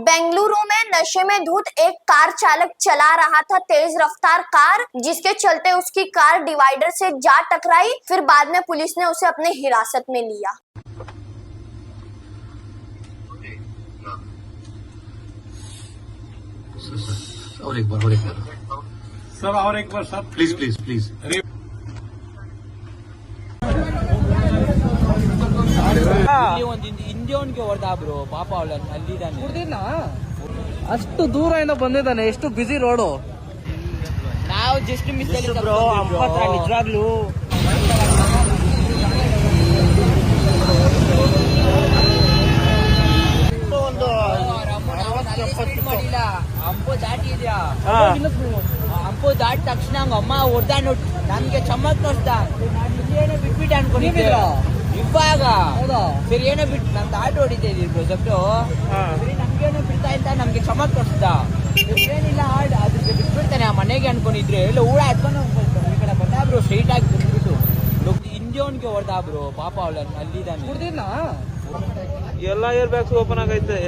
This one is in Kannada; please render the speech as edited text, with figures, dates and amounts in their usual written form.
बेंगलुरु में नशे में धुत एक कार चालक चला रहा था तेज रफ्तार कार, जिसके चलते उसकी कार डिवाइडर से जा टकराई। फिर बाद में पुलिस ने उसे अपने हिरासत में लिया। और एक बार सर, और एक बार सर, प्लीज प्लीज प्लीज। ಒಂದು ಇಂಡಿಯನ್ಗೆ ಹೊಡೆದ ಬ್ರೋ, ಪಾಪ ಅವಳನ್ನು ಅಲ್ಲಿದ್ದಾನೆ. ಕುಡ್ದಿಲ್ಲ, ಅಷ್ಟು ದೂರದಿಂದ ಬಂದಿದ್ದಾನೆ. ಎಷ್ಟು ಬಿಸಿ ರೋಡು. ನಾವು ಜಸ್ಟ್ ಮಿಸ್ ಬ್ರೋ, ನಿಜವಾಗ್ಲೂ ಮಾಡಿಲ್ಲ. ಹಂಪು ದಾಟಿದ್ಯಾ, ಹಂಪು ದಾಟ ತಕ್ಷಣ ಹಂಗ ಅಮ್ಮ ಹೊಡ್ದ ನೋಡಿ ನನ್ಗೆ ಚಮ್ಮಕ್ ತೋರ್ಸ್ದ. ನಾನು ಇಲ್ಲೇನೋ ಬಿಟ್ಬಿಟ್ಟೆ ಅನ್ಕೊಂಡಿದ್ದೆ. ಇವಾಗ ಸರಿ ಏನೋ ಬಿಟ್ಟು ನಾನು ದಾಟ್ ಹೊಡಿತಾ ಇದ್ದೀವಿ ಸಬ್ಟು, ಸರಿ ನಮ್ಗೇನೋ ಬಿಡ್ತಾ ಇದ್ದ, ನಮ್ಗೆ ಚಮಕ್ ತೋರಿಸ್ದ. ಏನಿಲ್ಲ ಅದ್ರ ಬಿಟ್ಬಿಡ್ತಾನೆ ಆ ಮನೆಗೆ ಅನ್ಕೊಂಡಿದ್ರೆ ಎಲ್ಲ ಊಳ ಎತ್ಕೊಂಡು ಈ ಕಡೆ ಬಂದ ಬ್ರೋ, ಸ್ಟ್ರೈಟ್ ಆಗಿ ಬಂದ್ಬಿಟ್ಟು ಇಂಡಿಯನ್ಗೆ ಹೊಡೆದ ಬ್ರೋ, ಪಾಪ ಅವಳನ್ನು ಅಲ್ಲಿದ್ದಾನೆ. ಕುಡ್ದಿಲ್ಲ, ಎಲ್ಲ ಏರ್ ಬ್ಯಾಗ್ಸ್ ಓಪನ್ ಆಗೈತೆ.